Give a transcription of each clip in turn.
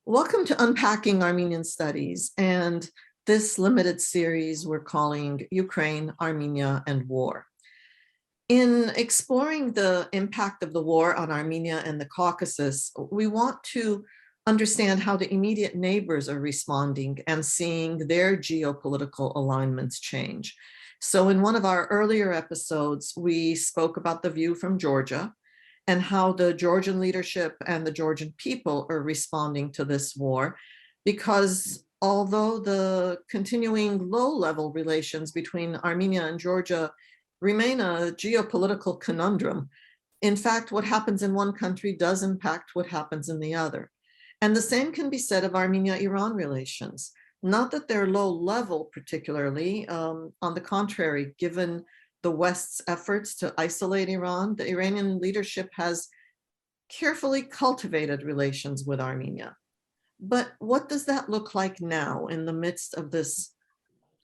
Welcome to Unpacking Armenian Studies, and this limited series we're calling Ukraine, Armenia, and War. In exploring the impact of the war on Armenia and the Caucasus, we want to understand how the immediate neighbors are responding and seeing their geopolitical alignments change. So in one of our earlier episodes, we spoke about the view from Georgia and how the Georgian leadership and the Georgian people are responding to this war, because although the continuing low-level relations between Armenia and Georgia remain a geopolitical conundrum, in fact, what happens in one country does impact what happens in the other. And the same can be said of Armenia-Iran relations. Not that they're low level particularly, on the contrary, given the West's efforts to isolate Iran, the Iranian leadership has carefully cultivated relations with Armenia. But what does that look like now in the midst of this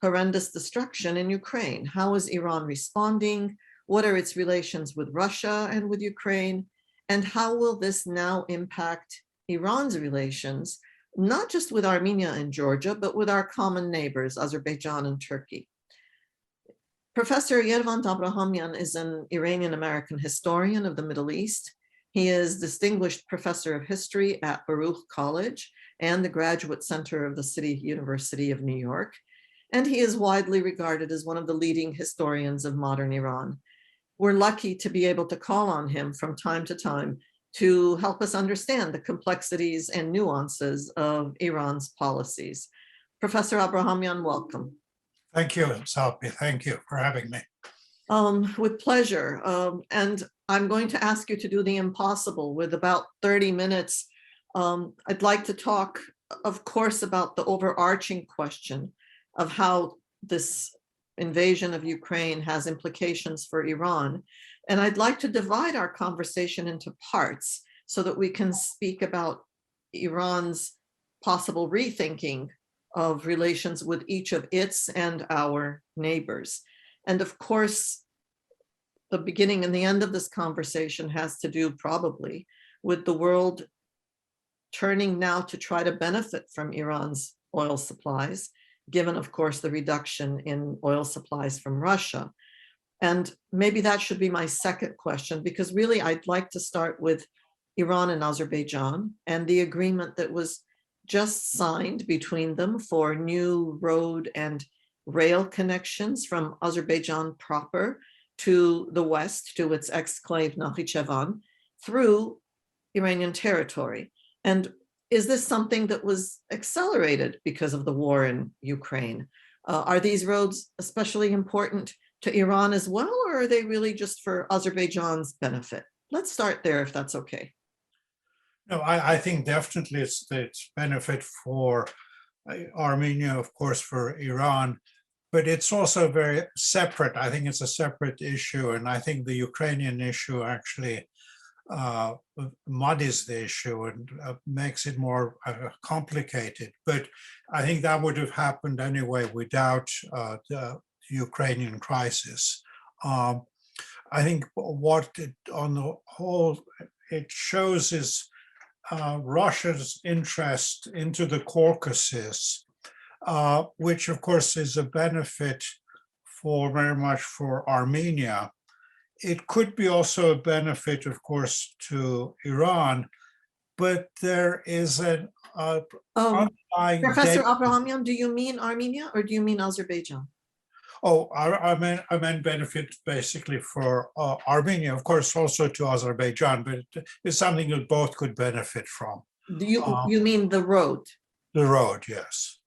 horrendous destruction in Ukraine? How is Iran responding? What are its relations with Russia and with Ukraine? And how will this now impact Iran's relations, not just with Armenia and Georgia, but with our common neighbors, Azerbaijan and Turkey? Professor Ervand Abrahamian is an Iranian-American historian of the Middle East. He is Distinguished Professor of History at Baruch College and the Graduate Center of the City University of New York. And he is widely regarded as one of the leading historians of modern Iran. We're lucky to be able to call on him from time to time to help us understand the complexities and nuances of Iran's policies. Professor Abrahamian, welcome. Thank you, Salpi. Thank you for having me. With pleasure. And I'm going to ask you to do the impossible with about 30 minutes. I'd like to talk, of course, about the overarching question of how this invasion of Ukraine has implications for Iran. And I'd like to divide our conversation into parts so that we can speak about Iran's possible rethinking of relations with each of its and our neighbors. And of course, the beginning and the end of this conversation has to do probably with the world turning now to try to benefit from Iran's oil supplies, given, of course, the reduction in oil supplies from Russia. And maybe that should be my second question, because really I'd like to start with Iran and Azerbaijan and the agreement that was just signed between them for new road and rail connections from Azerbaijan proper to the west, to its exclave Nakhichevan, through Iranian territory. And is this something that was accelerated because of the war in Ukraine? Are these roads especially important to Iran as well, or are they really just for Azerbaijan's benefit? Let's start there, if that's okay. No, I think definitely it's benefit for Armenia, of course, for Iran, but it's also very separate. I think it's a separate issue, and I think the Ukrainian issue actually muddies the issue and makes it more complicated. But I think that would have happened anyway without the Ukrainian crisis. I think what on the whole it shows is Russia's interest into the Caucasus, which of course is a benefit for very much for Armenia. It could be also a benefit, of course, to Iran, but there is an underlying Professor Abrahamian, do you mean Armenia or do you mean Azerbaijan? Oh, I meant benefit basically for Armenia, of course, also to Azerbaijan, but it's something that both could benefit from. Do you mean the road? The road, yes.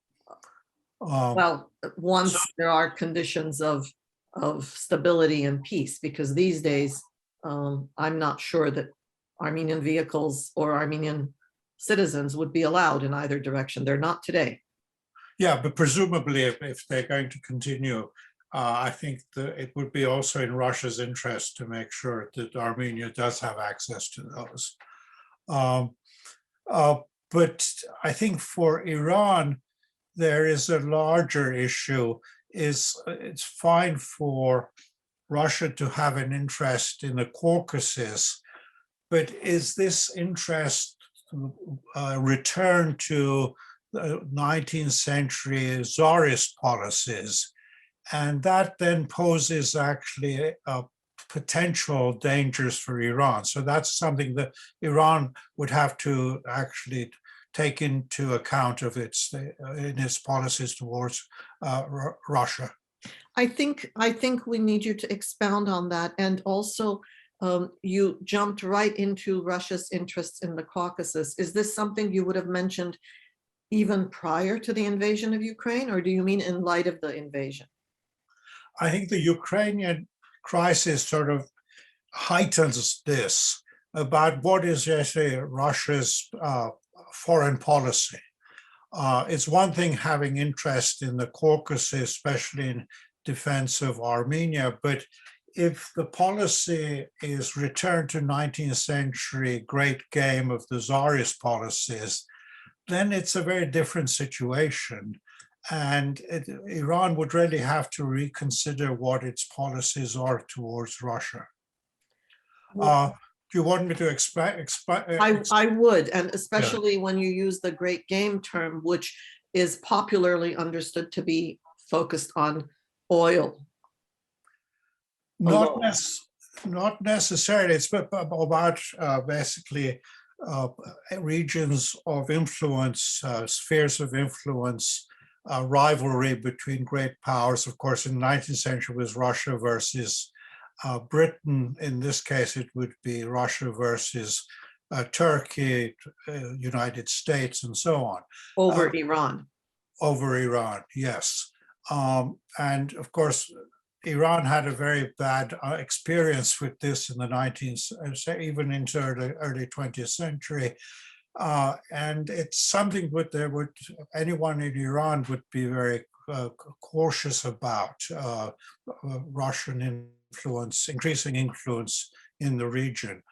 Well, once there are conditions of stability and peace, because these days, I'm not sure that Armenian vehicles or Armenian citizens would be allowed in either direction. They're not today. Yeah, but presumably if they're going to continue, I think it would be also in Russia's interest to make sure that Armenia does have access to those. But I think for Iran, there is a larger issue. It's fine for Russia to have an interest in the Caucasus, but is this interest return to the 19th century Tsarist policies. And that then poses actually potential dangers for Iran. So that's something that Iran would have to actually take into account of in its policies towards Russia. I think we need you to expound on that. And also, you jumped right into Russia's interests in the Caucasus. Is this something you would have mentioned even prior to the invasion of Ukraine, or do you mean in light of the invasion? I think the Ukrainian crisis sort of heightens this about what is actually Russia's foreign policy. It's one thing having interest in the Caucasus, especially in defense of Armenia, but if the policy is return to 19th century great game of the Tsarist policies, then it's a very different situation. And Iran would really have to reconsider what its policies are towards Russia. Do you want me to explain? I would, and especially when you use the great game term, which is popularly understood to be focused on oil. Not necessarily. It's about basically regions of influence, spheres of influence, rivalry between great powers. Of course, in the 19th century was Russia versus Britain. In this case, it would be Russia versus Turkey, United States, and so on. Over Iran. Over Iran, yes. And of course, Iran had a very bad experience with this in the 19th, even into early 20th century. And it's something anyone in Iran would be very cautious about, Russian influence, increasing influence in the region.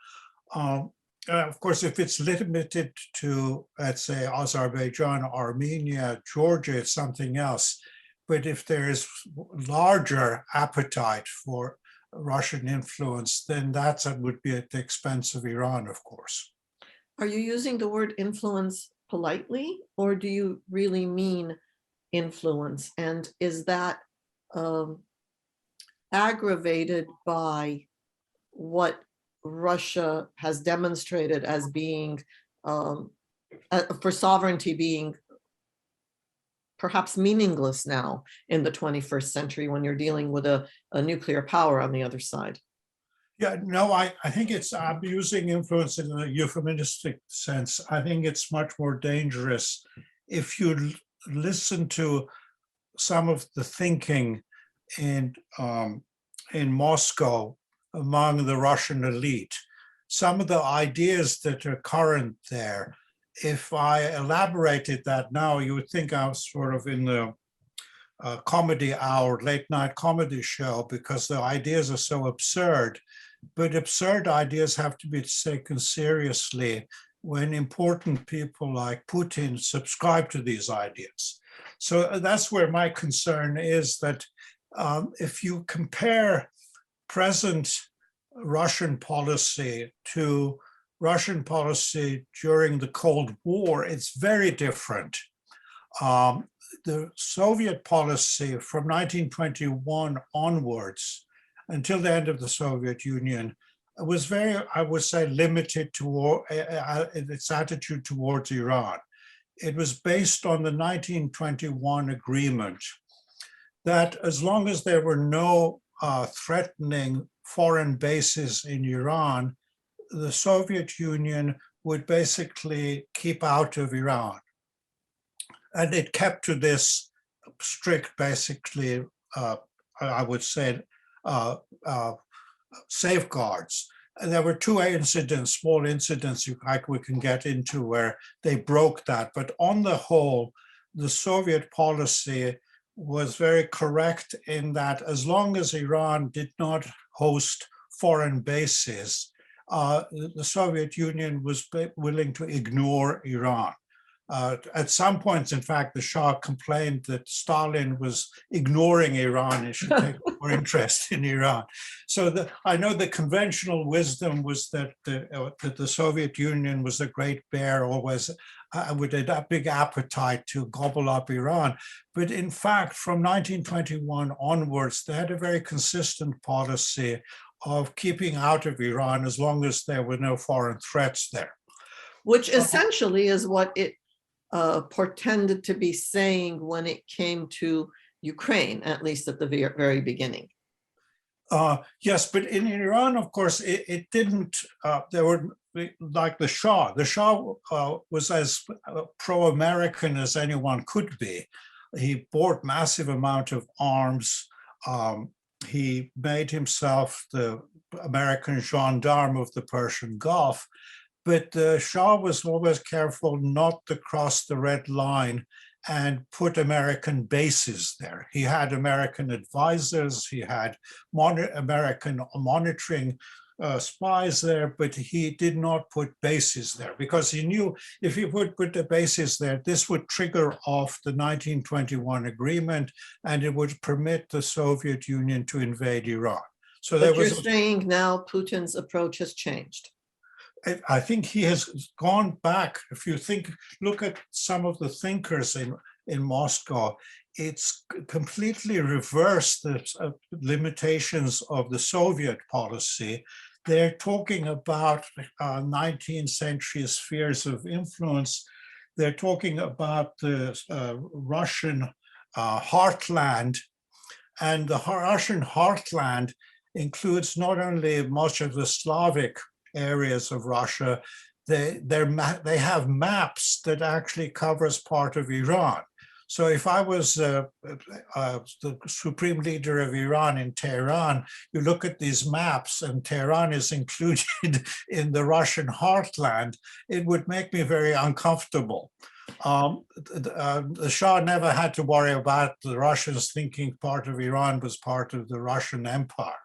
Of course, if it's limited to, let's say, Azerbaijan, Armenia, Georgia, it's something else. But if there is larger appetite for Russian influence, then that would be at the expense of Iran, of course. Are you using the word influence politely, or do you really mean influence? And is that aggravated by what Russia has demonstrated as being, for sovereignty being perhaps meaningless now in the 21st century when you're dealing with a nuclear power on the other side? Yeah, no, I think I'm using influence in a euphemistic sense. I think it's much more dangerous if you listen to some of the thinking in Moscow among the Russian elite, some of the ideas that are current there. If I elaborated that now, you would think I was sort of in the comedy hour, late night comedy show, because the ideas are so absurd. But absurd ideas have to be taken seriously when important people like Putin subscribe to these ideas. So that's where my concern is, that if you compare present Russian policy to Russian policy during the Cold War, it's very different. The Soviet policy from 1921 onwards until the end of the Soviet Union was very, I would say, limited to its attitude towards Iran. It was based on the 1921 agreement that as long as there were no threatening foreign bases in Iran, the Soviet Union would basically keep out of Iran. And it kept to this strict, basically, I would say, safeguards. And there were two incidents, small incidents we can get into where they broke that. But on the whole, the Soviet policy was very correct in that as long as Iran did not host foreign bases, the Soviet Union was willing to ignore Iran. At some points, in fact, the Shah complained that Stalin was ignoring Iran. He should take more interest in Iran. So I know the conventional wisdom was that the Soviet Union was a great bear, always with a big appetite to gobble up Iran. But in fact, from 1921 onwards, they had a very consistent policy of keeping out of Iran as long as there were no foreign threats there. Which essentially is what it portended to be saying when it came to Ukraine, at least at the very beginning. Yes, but in Iran, of course, it didn't, there were, like the Shah. The Shah was as pro-American as anyone could be. He bought massive amount of arms. He made himself the American gendarme of the Persian Gulf. But the Shah was always careful not to cross the red line and put American bases there. He had American advisors, he had American monitoring spies there, but he did not put bases there because he knew if he would put the bases there, this would trigger off the 1921 agreement and it would permit the Soviet Union to invade Iran. So but you're saying now Putin's approach has changed. I think he has gone back. If you look at some of the thinkers in Moscow, it's completely reversed the limitations of the Soviet policy. They're talking about 19th century spheres of influence. They're talking about the Russian heartland, and the Russian heartland includes not only much of the Slavic areas of Russia, they have maps that actually covers part of Iran. So if I was the supreme leader of Iran in Tehran, you look at these maps and Tehran is included in the Russian heartland, it would make me very uncomfortable. The Shah never had to worry about the Russians thinking part of Iran was part of the Russian Empire.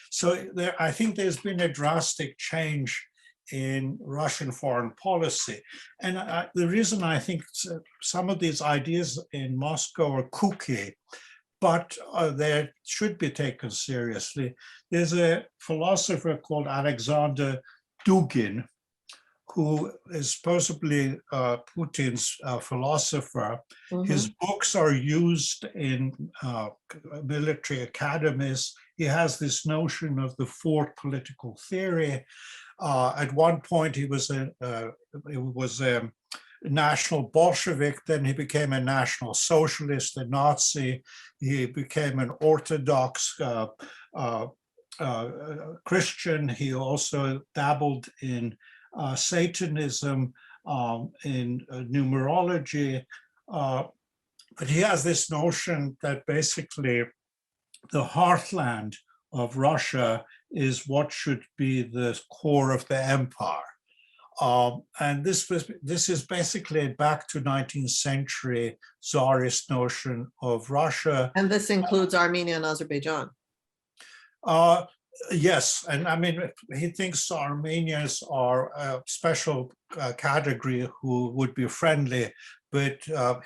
So I think there's been a drastic change in Russian foreign policy. And the reason I think some of these ideas in Moscow are kooky, but they should be taken seriously. There's a philosopher called Alexander Dugin, who is supposedly Putin's philosopher. Mm-hmm. His books are used in military academies. He has this notion of the fourth political theory. At one point, he was a national Bolshevik, then he became a national socialist, a Nazi. He became an Orthodox Christian. He also dabbled in Satanism, in numerology. But he has this notion that basically the heartland of Russia is what should be the core of the empire. And this is basically back to 19th century Tsarist notion of Russia. And this includes Armenia and Azerbaijan. Yes, and I mean, he thinks Armenians are a special category who would be friendly, but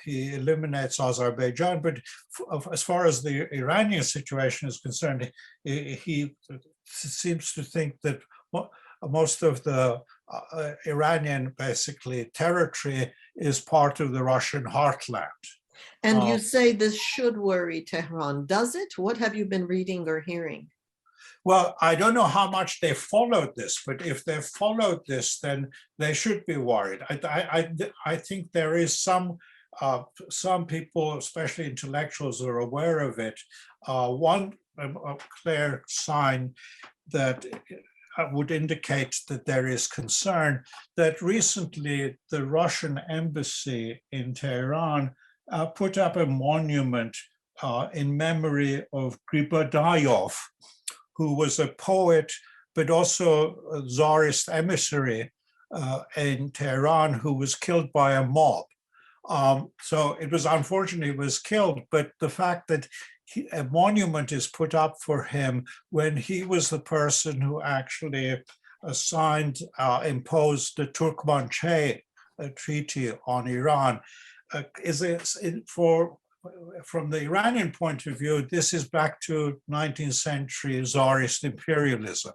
he eliminates Azerbaijan. But as far as the Iranian situation is concerned, he seems to think that most of the Iranian, basically, territory is part of the Russian heartland. And you say this should worry Tehran. Does it? What have you been reading or hearing? Well, I don't know how much they followed this, but if they followed this, then they should be worried. I think there is some people, especially intellectuals, are aware of it. One clear sign that would indicate that there is concern that recently the Russian embassy in Tehran put up a monument in memory of Gribadayov, who was a poet, but also a Tsarist emissary in Tehran who was killed by a mob. So it was unfortunate he was killed, but the fact that a monument is put up for him when he was the person who actually imposed the Turkmenche treaty on Iran. From the Iranian point of view, this is back to 19th century Tsarist imperialism.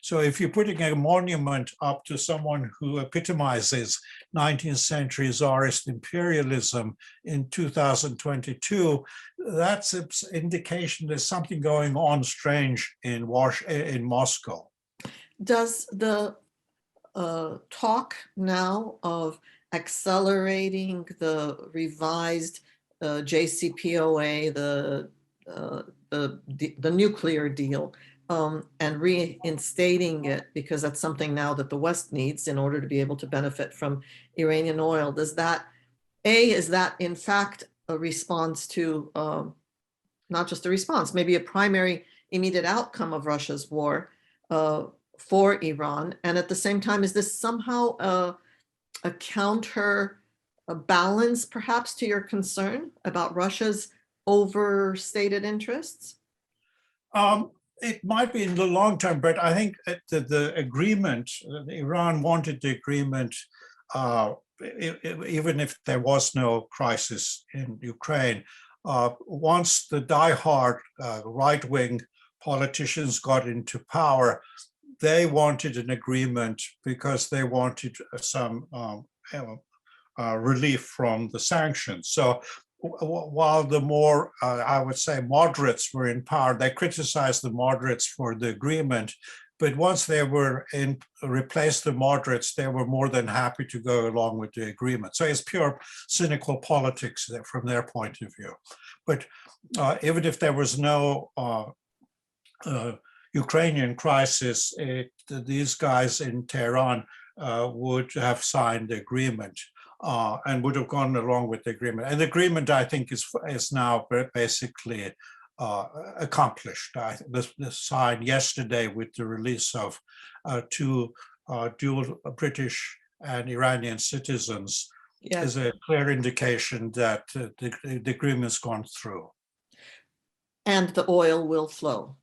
So if you're putting a monument up to someone who epitomizes 19th century Tsarist imperialism in 2022, that's an indication there's something going on strange in Moscow. Does the talk now of accelerating the revised JCPOA, the nuclear deal, and reinstating it, because that's something now that the West needs in order to be able to benefit from Iranian oil. Does that, is that in fact a response to, not just a response, maybe a primary immediate outcome of Russia's war for Iran? And at the same time, is this somehow a counter balance perhaps to your concern about Russia's overstated interests? It might be in the long term, but I think the agreement, Iran wanted the agreement, even if there was no crisis in Ukraine. Once the diehard right-wing politicians got into power, they wanted an agreement because they wanted some relief from the sanctions. So while the more, I would say, moderates were in power, they criticized the moderates for the agreement. But once they were replaced the moderates, they were more than happy to go along with the agreement. So it's pure cynical politics from their point of view. But even if there was no Ukrainian crisis, these guys in Tehran would have signed the agreement. And would have gone along with the agreement. And the agreement, I think, is now basically accomplished. This signed yesterday with the release of two dual British and Iranian citizens, yes, is a clear indication that the agreement's gone through. And the oil will flow.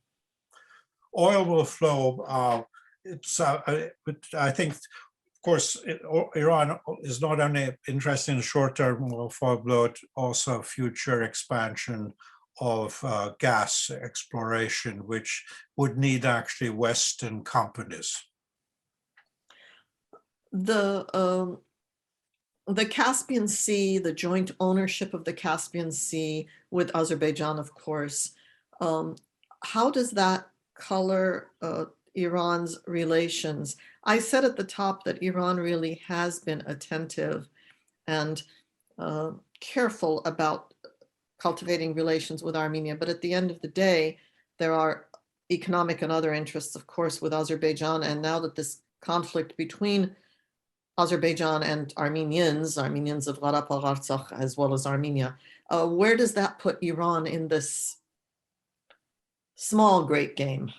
Oil will flow. But I think, of course, Iran is not only interested in short-term oil flow, but also future expansion of gas exploration, which would need actually Western companies. The Caspian Sea, the joint ownership of the Caspian Sea with Azerbaijan, of course, how does that color Iran's relations? I said at the top that Iran really has been attentive and careful about cultivating relations with Armenia, but at the end of the day, there are economic and other interests, of course, with Azerbaijan. And now that this conflict between Azerbaijan and Armenians of Karabakh as well as Armenia, where does that put Iran in this small great game?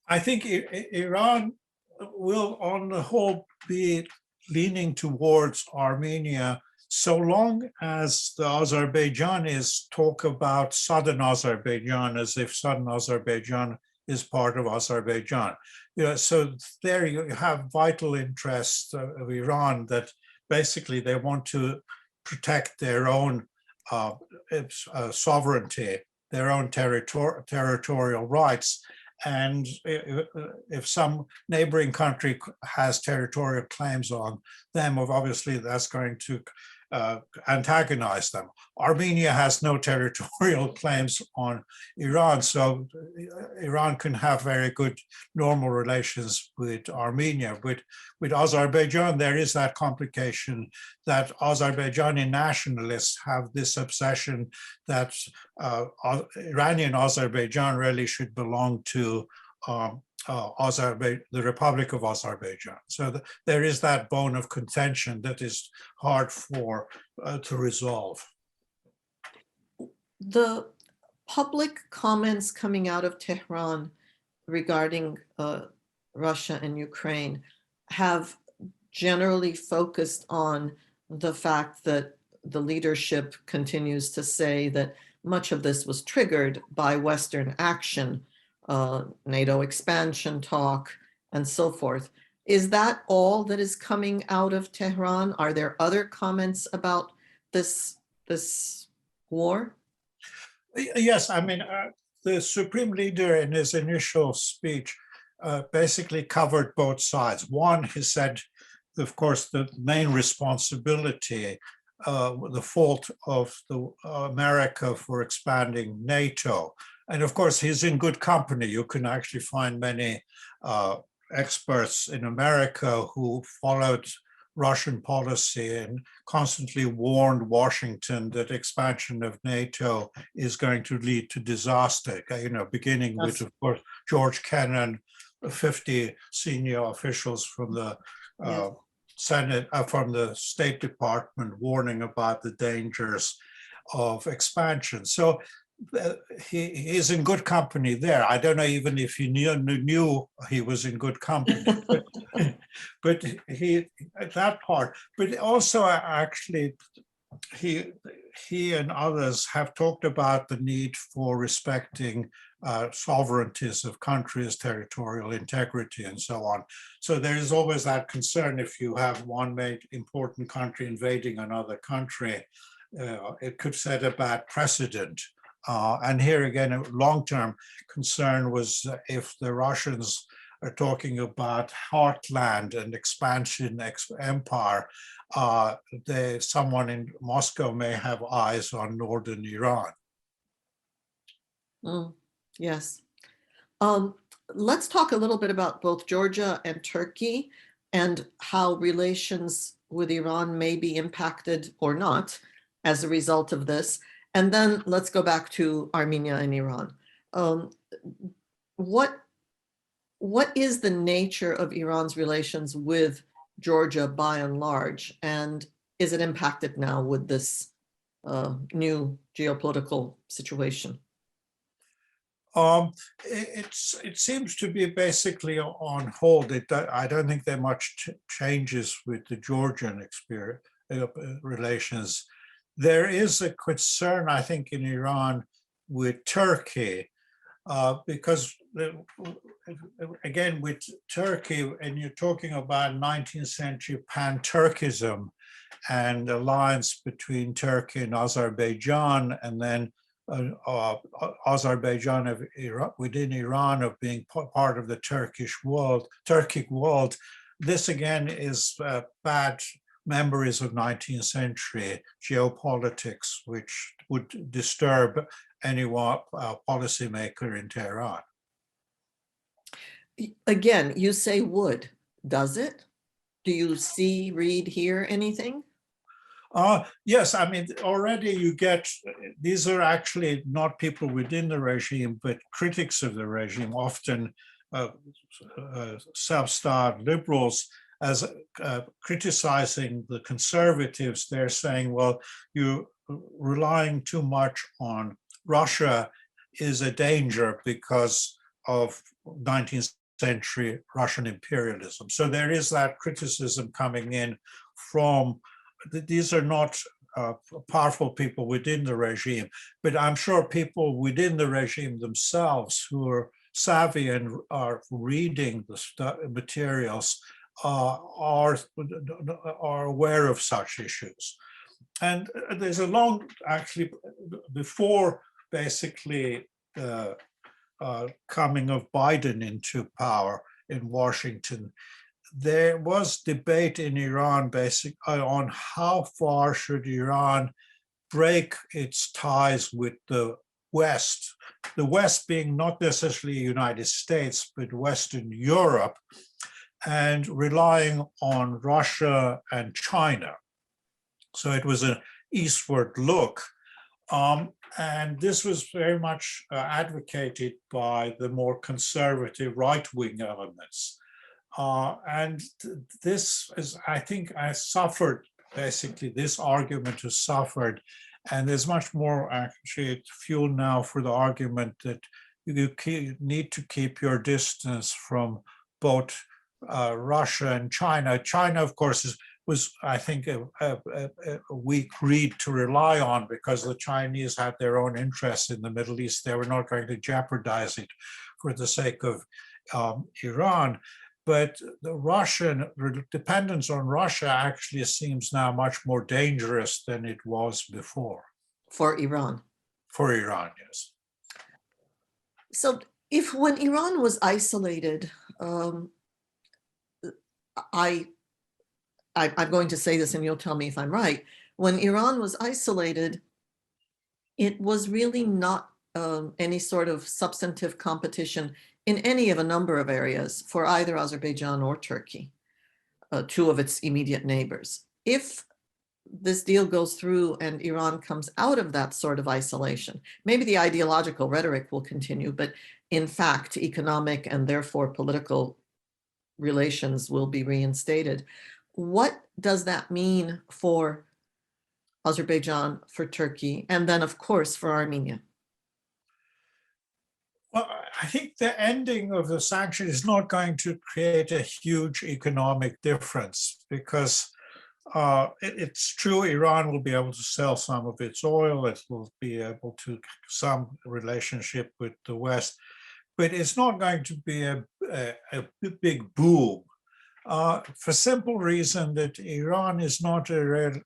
I think Iran will, on the whole, be leaning towards Armenia so long as the Azerbaijanis talk about southern Azerbaijan as if southern Azerbaijan is part of Azerbaijan. So there you have vital interests of Iran that basically they want to protect their own sovereignty, their own territorial rights. And if some neighboring country has territorial claims on them, obviously that's going to antagonize them. Armenia has no territorial claims on Iran, so Iran can have very good normal relations with Armenia. But with Azerbaijan, there is that complication that Azerbaijani nationalists have this obsession that Iranian Azerbaijan really should belong to the Republic of Azerbaijan. So there is that bone of contention that is hard to resolve. The public comments coming out of Tehran regarding Russia and Ukraine have generally focused on the fact that the leadership continues to say that much of this was triggered by Western action, NATO expansion talk, and so forth. Is that all that is coming out of Tehran? Are there other comments about this war? Yes, I mean, the Supreme Leader in his initial speech basically covered both sides. One, he said, of course, the main responsibility, the fault of America for expanding NATO. And of course, he's in good company. You can actually find many experts in America who followed Russian policy and constantly warned Washington that expansion of NATO is going to lead to disaster, beginning with, of course, George Kennan, 50 senior officials from the Senate, from the State Department, warning about the dangers of expansion. So he's in good company there. I don't know even if he knew he was in good company, but he that part. But also, actually, he and others have talked about the need for respecting sovereignties of countries, territorial integrity, and so on. So there is always that concern if you have one important country invading another country, it could set a bad precedent. And here again, a long-term concern was if the Russians are talking about heartland and expansion empire, someone in Moscow may have eyes on northern Iran. Yes. Let's talk a little bit about both Georgia and Turkey and how relations with Iran may be impacted or not as a result of this. And then let's go back to Armenia and Iran. What is the nature of Iran's relations with Georgia by and large? And is it impacted now with this new geopolitical situation? It seems to be basically on hold. I don't think there are much changes with the Georgian relations. There is a concern, I think, in Iran with Turkey, because, again, with Turkey, and you're talking about 19th century pan-Turkism and alliance between Turkey and Azerbaijan, and then Azerbaijan within Iran of being part of the Turkic world. This again is bad memories of 19th century geopolitics, which would disturb any policymaker in Tehran. Again, you say would, does it? Do you see, read, hear anything? Yes, I mean, already you get, these are actually not people within the regime, but critics of the regime, often self-styled liberals, as criticizing the conservatives. They're saying, well, you're relying too much on Russia is a danger because of 19th century Russian imperialism. So there is that criticism coming in from, these are not powerful people within the regime, but I'm sure people within the regime themselves who are savvy and are reading the materials are aware of such issues. And there's a long, actually, before basically coming of Biden into power in Washington, there was debate in Iran basically on how far should Iran break its ties with the West being not necessarily the United States, but Western Europe, and relying on Russia and China. So it was an eastward look. And this was very much advocated by the more conservative right-wing elements. And this is, I think, suffered, basically, this argument has suffered. And there's much more actually fuel now for the argument that you need to keep your distance from both Russia and China. China, of course, was, I think, a weak reed to rely on because the Chinese had their own interests in the Middle East. They were not going to jeopardize it for the sake of Iran. But the Russian dependence on Russia actually seems now much more dangerous than it was before. For Iran. For Iran, yes. So if when Iran was isolated, I'm going to say this and you'll tell me if I'm right. When Iran was isolated, it was really not any sort of substantive competition in any of a number of areas for either Azerbaijan or Turkey, two of its immediate neighbors. If this deal goes through and Iran comes out of that sort of isolation, maybe the ideological rhetoric will continue, but in fact, economic and therefore political relations will be reinstated. What does that mean for Azerbaijan, for Turkey, and then, of course, for Armenia? Well, I think the ending of the sanction is not going to create a huge economic difference because it's true Iran will be able to sell some of its oil, it will be able to some relationship with the West, but it's not going to be a big boom. For simple reason that Iran is not a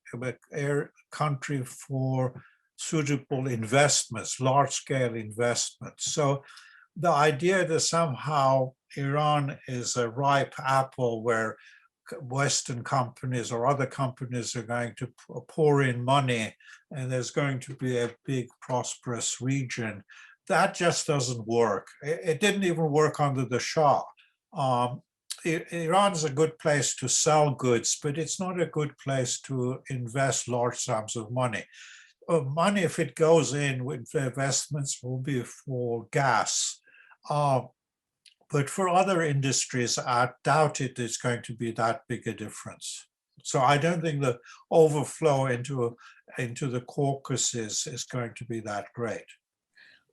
country for suitable investments, large-scale investments. So the idea that somehow Iran is a ripe apple where Western companies or other companies are going to pour in money and there's going to be a big prosperous region, that just doesn't work. It didn't even work under the Shah. Iran is a good place to sell goods, but it's not a good place to invest large sums of money. Money, if it goes in with investments, will be for gas. But for other industries, I doubt it is going to be that big a difference. So I don't think the overflow into the Caucasus is going to be that great.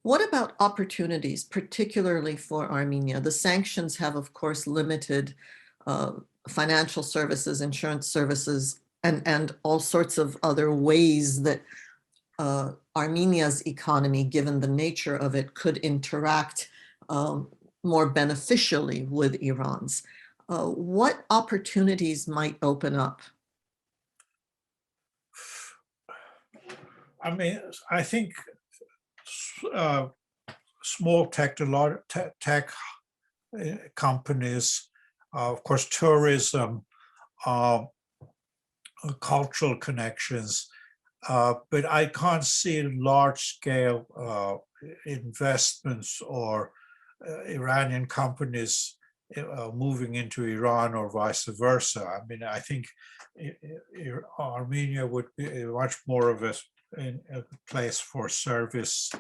What about opportunities, particularly for Armenia? The sanctions have, of course, limited financial services, insurance services, and all sorts of other ways that Armenia's economy, given the nature of it, could interact more beneficially with Iran's. What opportunities might open up? I mean, I think small tech companies, of course, tourism, cultural connections, but I can't see large-scale investments or Iranian companies moving into Iran or vice versa. I mean, I think Armenia would be much more of a place for service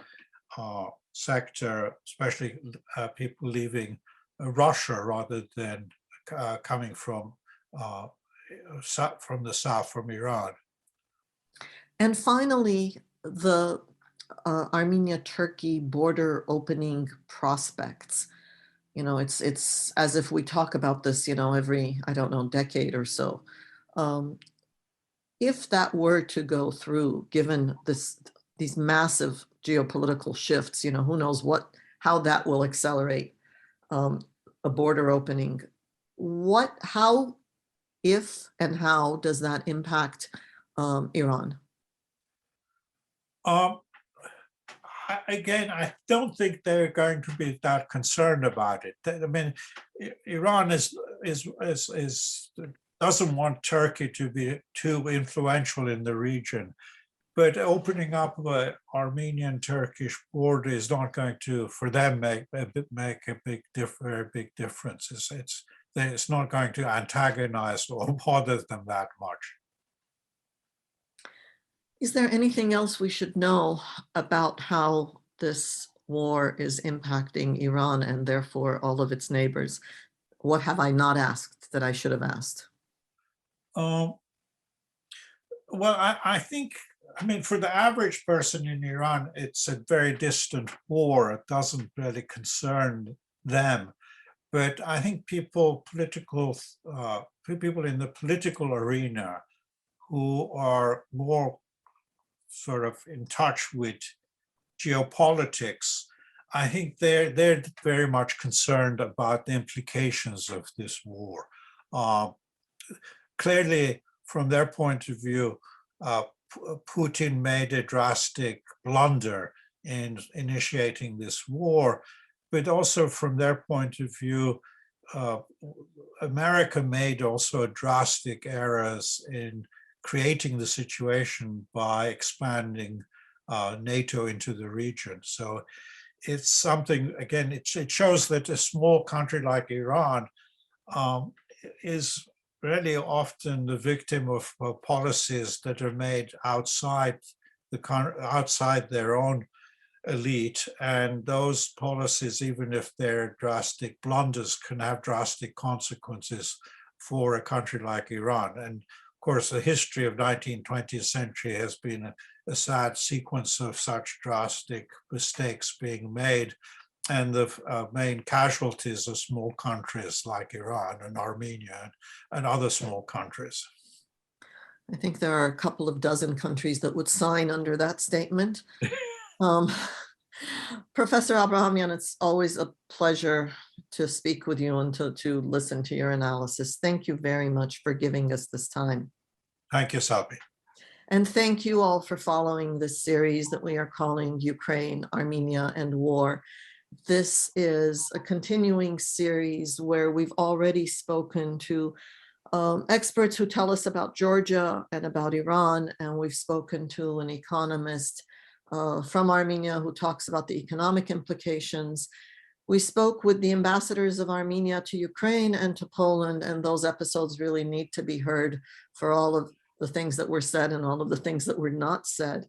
sector, especially people leaving Russia rather than coming from the south, from Iran. And finally, the Armenia-Turkey border opening prospects. You know, it's as if we talk about this, you know, every, I don't know, decade or so. If that were to go through, given these massive geopolitical shifts, you know, who knows how that will accelerate a border opening. How, if and how does that impact Iran? Again, I don't think they're going to be that concerned about it. I mean, Iran doesn't want Turkey to be too influential in the region, but opening up the Armenian-Turkish border is not going to, for them, make a big difference. It's not going to antagonize or bother them that much. Is there anything else we should know about how this war is impacting Iran and therefore all of its neighbors? What have I not asked that I should have asked? Well, I think, I mean, for the average person in Iran, it's a very distant war. It doesn't really concern them. But I think people in the political arena who are more sort of in touch with geopolitics I think they're very much concerned about the implications of this war. Clearly, from their point of view, Putin made a drastic blunder in initiating this war, but also from their point of view, America made also drastic errors in creating the situation by expanding NATO into the region. So it's something, again, it shows that a small country like Iran is really often the victim of policies that are made outside their own elite, and those policies, even if they're drastic blunders, can have drastic consequences for a country like Iran. And of course, the history of 19th, 20th century has been a sad sequence of such drastic mistakes being made. And the main casualties are small countries like Iran and Armenia and other small countries. I think there are a couple of dozen countries that would sign under that statement. Professor Abrahamian, it's always a pleasure to speak with you and to listen to your analysis. Thank you very much for giving us this time. Thank you, Salpi. And thank you all for following this series that we are calling Ukraine, Armenia, and War. This is a continuing series where we've already spoken to experts who tell us about Georgia and about Iran, and we've spoken to an economist from Armenia who talks about the economic implications. We spoke with the ambassadors of Armenia to Ukraine and to Poland, and those episodes really need to be heard for all of the things that were said and all of the things that were not said.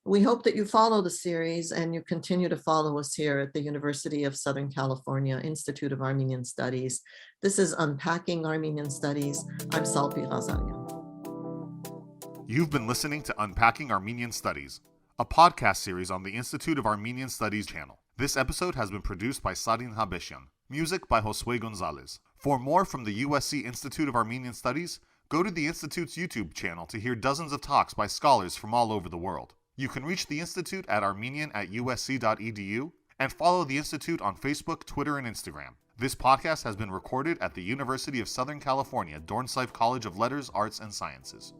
We hope that you follow the series and you continue to follow us here at the University of Southern California Institute of Armenian Studies. This is Unpacking Armenian Studies. I'm Salpi Ghazarian. You've been listening to Unpacking Armenian Studies, a podcast series on the Institute of Armenian Studies channel. This episode has been produced by Sadin Habesyan. Music by Josue Gonzalez. For more from the USC Institute of Armenian Studies, go to the Institute's YouTube channel to hear dozens of talks by scholars from all over the world. You can reach the Institute at armenian@usc.edu and follow the Institute on Facebook, Twitter, and Instagram. This podcast has been recorded at the University of Southern California, Dornsife College of Letters, Arts, and Sciences.